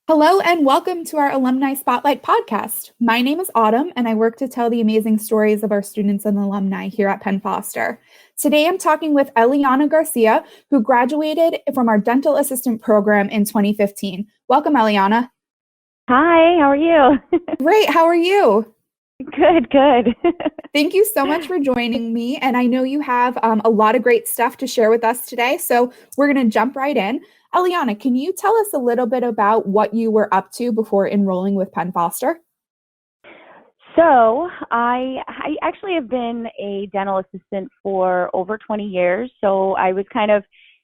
Hello and welcome to our Alumni Spotlight podcast. My name is Autumn and I work to tell the amazing stories of our students and alumni here at Penn Foster. Today I'm talking with Eiliana Garcia, who graduated from our Dental Assistant program in 2015. Welcome, Eiliana. Hi, how are you? Great, how are you? Good. Thank you so much for joining me. And I know you have a lot of great stuff to share with us today. So we're going to jump right in. Eliana, can you tell us a little bit about what you were up to before enrolling with Penn Foster? So I actually have been a dental assistant for over 20 years. So I was kind of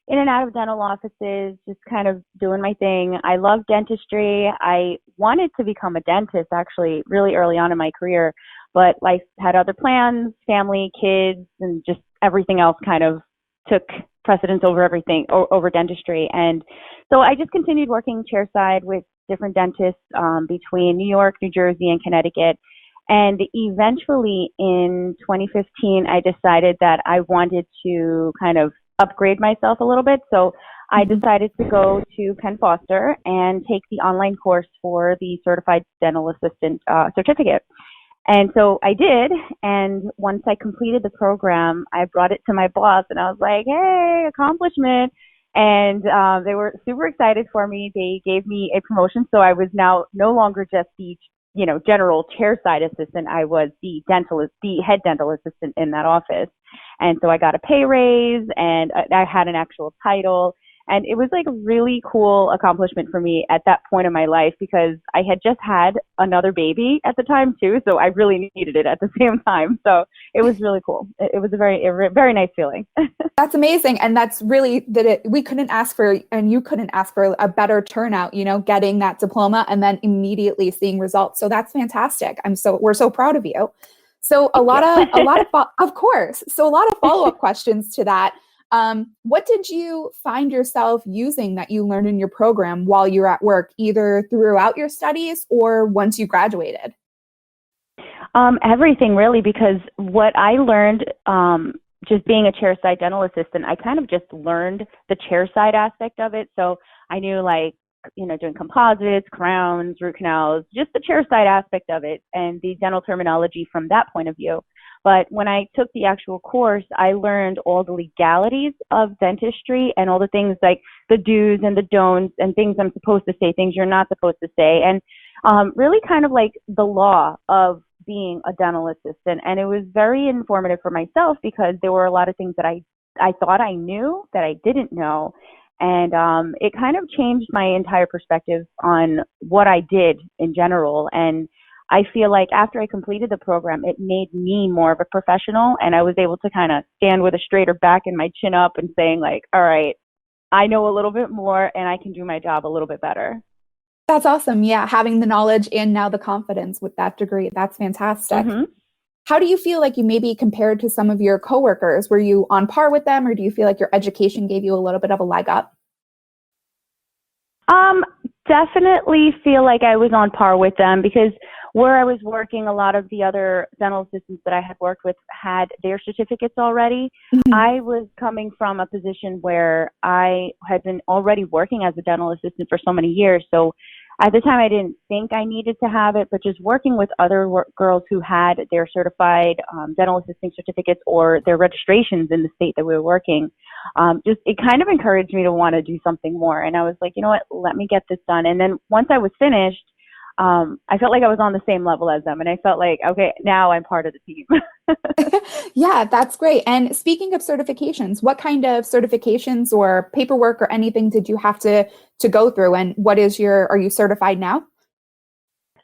in and out of dental offices, just kind of doing my thing. I love dentistry. I wanted to become a dentist actually really early on in my career, but life had other plans, family, kids, and just everything else kind of took precedence over everything, over dentistry. And so I just continued working chairside with different dentists between New York, New Jersey, and Connecticut. And eventually in 2015, I decided that I wanted to kind of upgrade myself a little bit. So I decided to go to Penn Foster and take the online course for the Certified Dental Assistant certificate. And so I did, and once I completed the program, I brought it to my boss, and I was like, hey, accomplishment. And they were super excited for me. They gave me a promotion, so I was now no longer just the general chairside assistant. I was the head dental assistant in that office. And so I got a pay raise, and I had an actual title. And it was like a really cool accomplishment for me at that point in my life because I had just had another baby at the time too. So I really needed it at the same time. So it was really cool. It was a very nice feeling. That's amazing. And that's really we couldn't ask for, and you couldn't ask for a better turnout, getting that diploma and then immediately seeing results. So that's fantastic. We're so proud of you. So a lot of course. So a lot of follow-up questions to that. What did you find yourself using that you learned in your program while you're at work, either throughout your studies or once you graduated? Everything really, because what I learned, just being a chairside dental assistant, I kind of just learned the chairside aspect of it. So I knew doing composites, crowns, root canals, just the chairside aspect of it and the dental terminology from that point of view. But when I took the actual course, I learned all the legalities of dentistry and all the things like the do's and the don'ts and things I'm supposed to say, things you're not supposed to say, and really kind of like the law of being a dental assistant. And it was very informative for myself because there were a lot of things that I thought I knew that I didn't know. And it kind of changed my entire perspective on what I did in general. And I feel like after I completed the program, it made me more of a professional, and I was able to kind of stand with a straighter back and my chin up and saying like, all right, I know a little bit more and I can do my job a little bit better. That's awesome. Yeah, having the knowledge and now the confidence with that degree. That's fantastic. Mm-hmm. How do you feel like you maybe compared to some of your coworkers? Were you on par with them, or do you feel like your education gave you a little bit of a leg up? Definitely feel like I was on par with them because where I was working, a lot of the other dental assistants that I had worked with had their certificates already. Mm-hmm. I was coming from a position where I had been already working as a dental assistant for so many years. So at the time, I didn't think I needed to have it, but just working with other girls who had their certified dental assisting certificates or their registrations in the state that we were working, it kind of encouraged me to want to do something more. And I was like, you know what, let me get this done. And then once I was finished, I felt like I was on the same level as them. And I felt like, okay, now I'm part of the team. Yeah, that's great. And speaking of certifications, what kind of certifications or paperwork or anything did you have to go through? And are you certified now?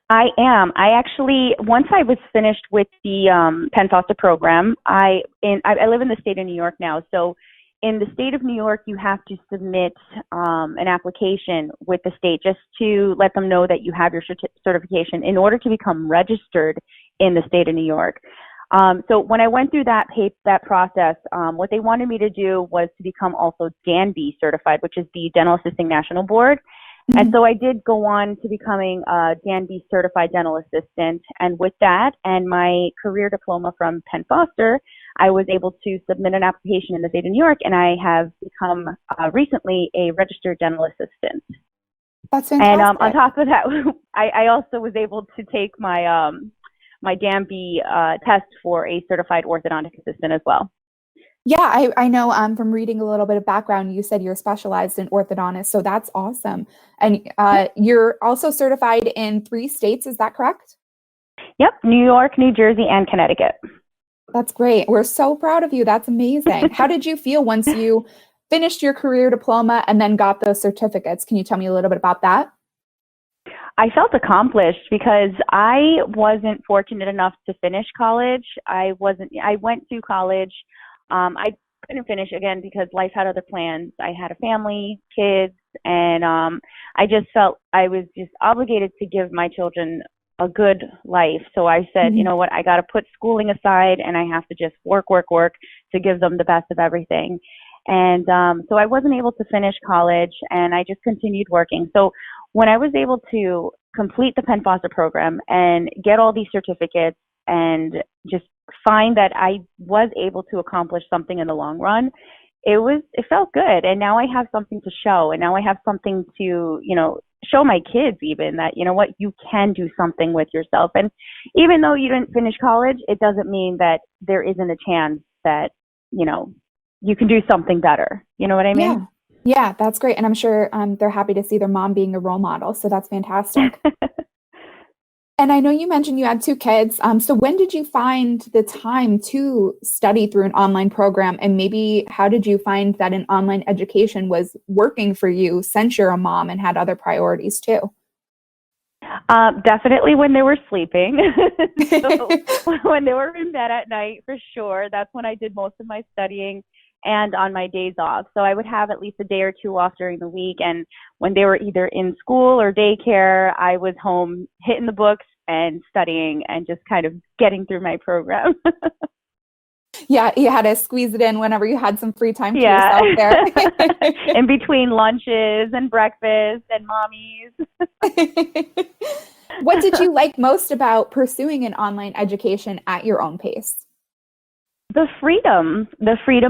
I am. I actually, once I was finished with the Penn Foster program, I live in the state of New York now. So in the state of New York, you have to submit an application with the state just to let them know that you have your certification in order to become registered in the state of New York. So when I went through that process, what they wanted me to do was to become also DANB certified, which is the Dental Assisting National Board. Mm-hmm. And so I did go on to becoming a DANB certified dental assistant. And with that and my career diploma from Penn Foster, I was able to submit an application in the state of New York, and I have become recently a registered dental assistant. That's And on fantastic. top of that, I also was able to take my my DAMB test for a certified orthodontic assistant as well. Yeah, I know from reading a little bit of background, you said you're specialized in orthodontist, so that's awesome. And you're also certified in 3 states, is that correct? Yep, New York, New Jersey, and Connecticut. That's great. We're so proud of you. That's amazing. How did you feel once you finished your career diploma and then got those certificates? Can you tell me a little bit about that? I felt accomplished because I wasn't fortunate enough to finish college. I went to college. I couldn't finish again because life had other plans. I had a family, kids, and I just felt I was just obligated to give my children a good life. So I said, you know what, I got to put schooling aside and I have to just work to give them the best of everything. And so I wasn't able to finish college and I just continued working. So when I was able to complete the Penn Foster program and get all these certificates and just find that I was able to accomplish something in the long run, it felt good. And now I have something to show, and now I have something to, show my kids even that, you know what, you can do something with yourself. And even though you didn't finish college, it doesn't mean that there isn't a chance that, you can do something better. You know what I mean? Yeah. Yeah, that's great. And I'm sure they're happy to see their mom being a role model. So that's fantastic. And I know you mentioned you had 2 kids. So when did you find the time to study through an online program? And maybe how did you find that an online education was working for you since you're a mom and had other priorities too? Definitely when they were sleeping. So when they were in bed at night, for sure, that's when I did most of my studying and on my days off. So I would have at least a day or 2 off during the week. And when they were either in school or daycare, I was home hitting the books and studying and just kind of getting through my program. Yeah, you had to squeeze it in whenever you had some free time to Yeah. yourself there. In between lunches and breakfast and mommies. What did you like most about pursuing an online education at your own pace? The freedom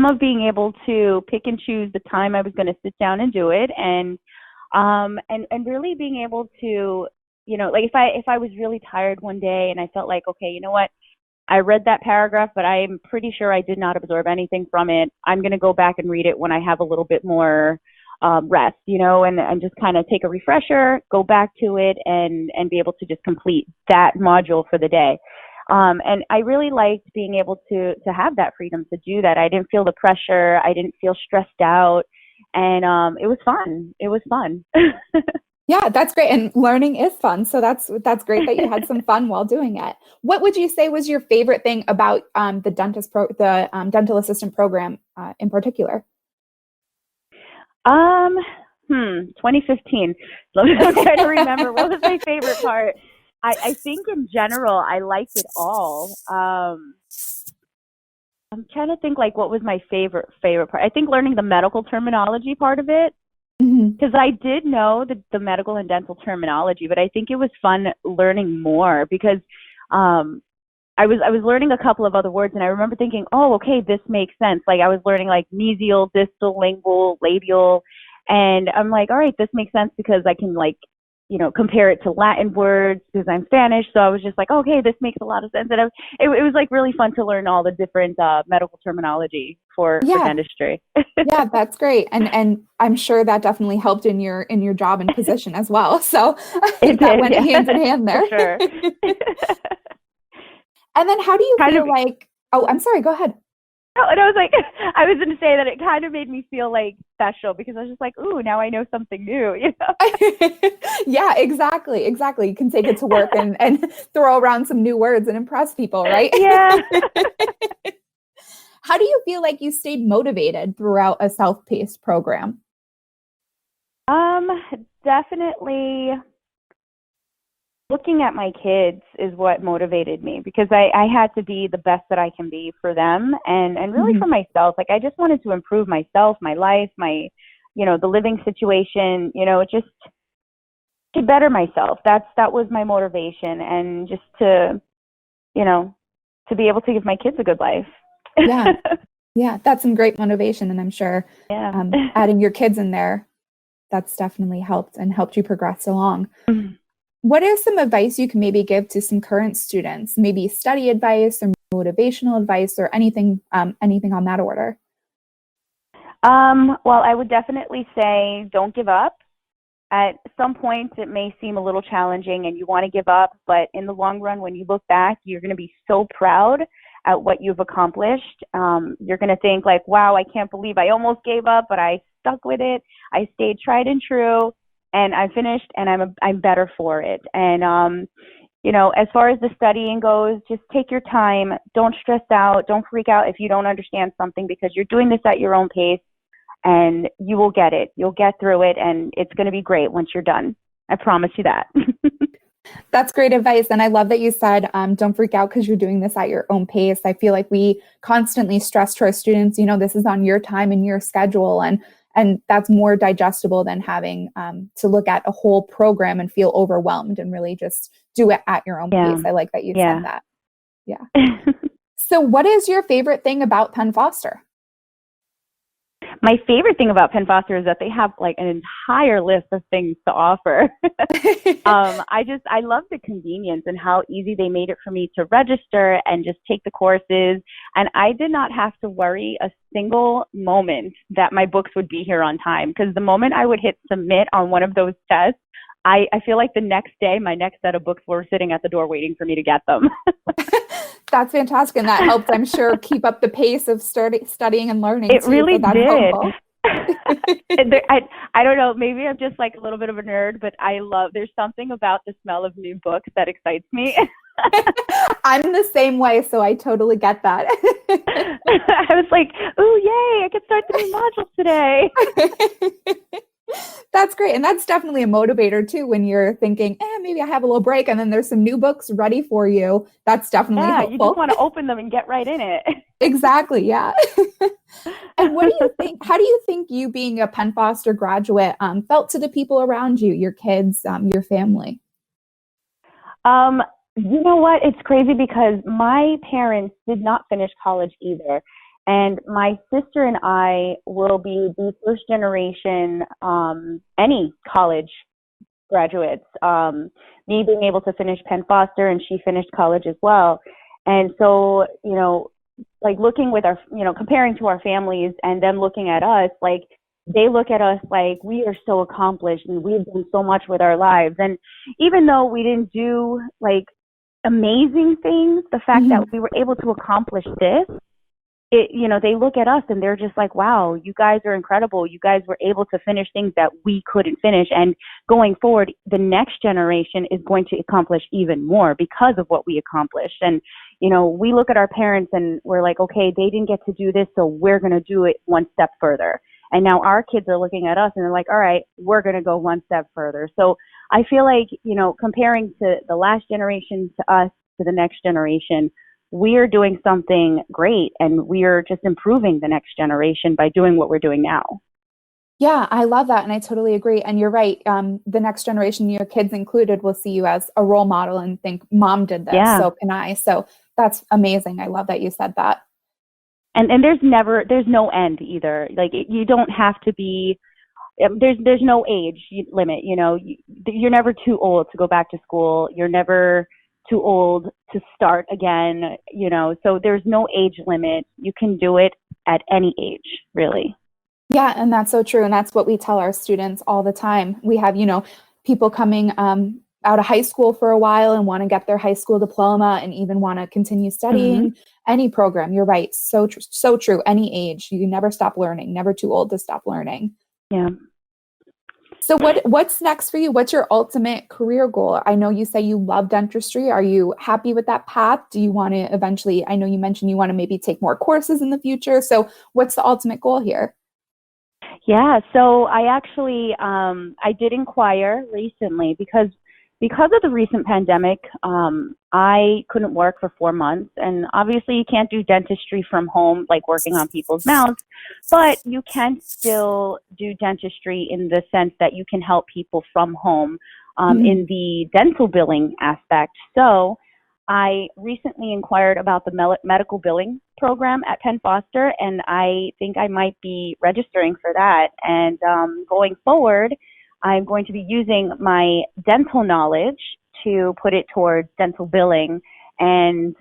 of being able to pick and choose the time I was going to sit down and do it, and really being able to, like if I was really tired one day and I felt like, okay, you know what, I read that paragraph, but I'm pretty sure I did not absorb anything from it. I'm going to go back and read it when I have a little bit more rest, and just kind of take a refresher, go back to it, and be able to just complete that module for the day. And I really liked being able to have that freedom to do that. I didn't feel the pressure. I didn't feel stressed out. And it was fun. It was fun. Yeah, that's great. And learning is fun. So that's great that you had some fun while doing it. What would you say was your favorite thing about the dental assistant program in particular? 2015. I'm trying to remember what was my favorite part. I think in general, I liked it all. I'm trying to think like what was my favorite part. I think learning the medical terminology part of it, because I did know the medical and dental terminology, but I think it was fun learning more because I was learning a couple of other words, and I remember thinking, oh, okay, this makes sense. Like I was learning like mesial, distal, lingual, labial, and I'm like, all right, this makes sense because I can like, compare it to Latin words because I'm Spanish. So I was just like, okay, this makes a lot of sense. And it was like really fun to learn all the different medical terminology for dentistry. Yeah, that's great. And I'm sure that definitely helped in your job and position as well. So I think that went hand in hand there. For sure. And then how do you feel like, oh, I'm sorry, go ahead. Oh, and I was like, I was going to say that it kind of made me feel like special because I was just like, ooh, now I know something new, Yeah, exactly. You can take it to work and throw around some new words and impress people, right? Yeah. How do you feel like you stayed motivated throughout a self-paced program? Definitely looking at my kids is what motivated me because I had to be the best that I can be for them and really for myself. Like I just wanted to improve myself, my life, my, the living situation, just to better myself. That was my motivation, and just to be able to give my kids a good life. Yeah, that's some great motivation, and I'm sure adding your kids in there, That's definitely helped you progress along. Mhm. What is some advice you can maybe give to some current students, maybe study advice or motivational advice or anything on that order? Well, I would definitely say don't give up. At some points, it may seem a little challenging and you want to give up, but in the long run, when you look back, you're going to be so proud at what you've accomplished. You're going to think like, wow, I can't believe I almost gave up, but I stuck with it. I stayed tried and true, and I finished, and I'm better for it. And as far as the studying goes, just take your time. Don't stress out. Don't freak out if you don't understand something, because you're doing this at your own pace. And you will get it. You'll get through it, and it's going to be great once you're done. I promise you that. That's great advice. And I love that you said, don't freak out because you're doing this at your own pace. I feel like we constantly stress to our students, this is on your time and your schedule. And that's more digestible than having to look at a whole program and feel overwhelmed, and really just do it at your own pace. I like that you said that. Yeah. So what is your favorite thing about Penn Foster? My favorite thing about Penn Foster is that they have like an entire list of things to offer. I love the convenience and how easy they made it for me to register and just take the courses. And I did not have to worry a single moment that my books would be here on time, because the moment I would hit submit on one of those tests, I feel like the next day, my next set of books were sitting at the door waiting for me to get them. That's fantastic. And that helped, I'm sure, keep up the pace of studying and learning. It really did. I don't know, maybe I'm just like a little bit of a nerd, but there's something about the smell of new books that excites me. I'm the same way, so I totally get that. I was like, oh, yay, I can start the new module today. That's great. And that's definitely a motivator too, when you're thinking, maybe I have a little break, and then there's some new books ready for you. That's definitely helpful. You just want to open them and get right in it. Exactly. Yeah. And what do you think, how do you think you, being a Penn Foster graduate, felt to the people around you, your kids, your family? You know what? It's crazy because my parents did not finish college either. And my sister and I will be the first generation, any college graduates. Me being able to finish Penn Foster, and she finished college as well. And so, like looking with our, comparing to our families and them looking at us, like they look at us like we are so accomplished and we've done so much with our lives. And even though we didn't do like amazing things, the fact that we were able to accomplish this, they look at us and they're just like, wow, you guys are incredible. You guys were able to finish things that we couldn't finish. And going forward, the next generation is going to accomplish even more because of what we accomplished. And, we look at our parents and we're like, okay, they didn't get to do this, so we're going to do it one step further. And now our kids are looking at us and they're like, all right, we're going to go one step further. So I feel like, comparing to the last generation to us to the next generation, we're doing something great, and we're just improving the next generation by doing what we're doing now. Yeah, I love that. And I totally agree. And you're right. The next generation, your kids included, will see you as a role model and think, Mom did this, so can I. So that's amazing. I love that you said that. And there's no end either. Like you don't have to be, there's no age limit, you're never too old to go back to school. You're never too old to start again, so there's no age limit. You can do it at any age, really. Yeah, and that's so true. And that's what we tell our students all the time. We have, people coming out of high school for a while and want to get their high school diploma and even want to continue studying any program. You're right. So true. Any age. You never stop learning, never too old to stop learning. Yeah. So what's next for you? What's your ultimate career goal? I know you say you love dentistry. Are you happy with that path? Do you want to eventually, I know you mentioned you want to maybe take more courses in the future. So what's the ultimate goal here? Yeah, so I actually, I did inquire recently because of the recent pandemic, I couldn't work for 4 months. And obviously you can't do dentistry from home, like working on people's mouths, but you can still do dentistry in the sense that you can help people from home in the dental billing aspect. So I recently inquired about the medical billing program at Penn Foster, and I think I might be registering for that. And going forward, I'm going to be using my dental knowledge to put it towards dental billing and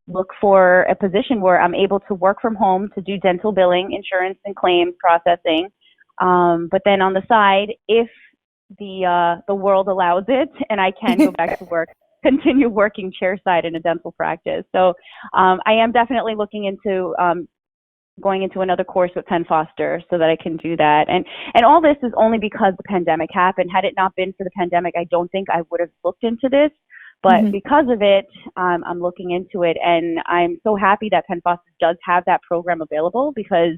look for a position where I'm able to work from home to do dental billing, insurance and claims processing. But then on the side, if the world allows it and I can go back to work, continue working chairside in a dental practice. So I am definitely looking into going into another course with Penn Foster so that I can do that. And all this is only because the pandemic happened. Had it not been for the pandemic, I don't think I would have looked into this. But because of it, I'm looking into it. And I'm so happy that Penn Foster does have that program available, because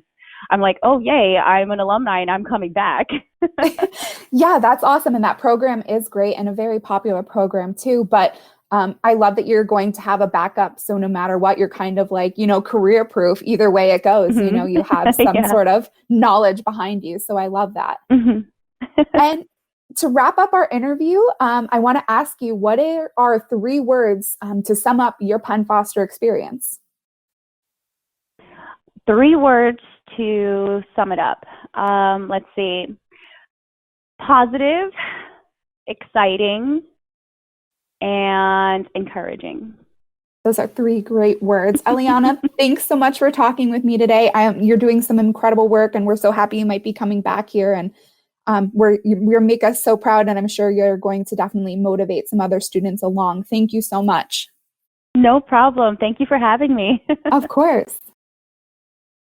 I'm like, oh, yay, I'm an alumni and I'm coming back. Yeah, that's awesome. And that program is great and a very popular program too. But I love that you're going to have a backup. So no matter what, you're kind of like, career proof either way it goes. You have some sort of knowledge behind you. So I love that. And to wrap up our interview, I want to ask you, what are 3 words to sum up your Penn Foster experience? 3 words to sum it up. Let's see. Positive, exciting, and encouraging. Those are 3 great words. Eliana, thanks so much for talking with me today. You're doing some incredible work, and we're so happy you might be coming back here. And you're make us so proud, and I'm sure you're going to definitely motivate some other students along. Thank you so much. No problem. Thank you for having me. Of course.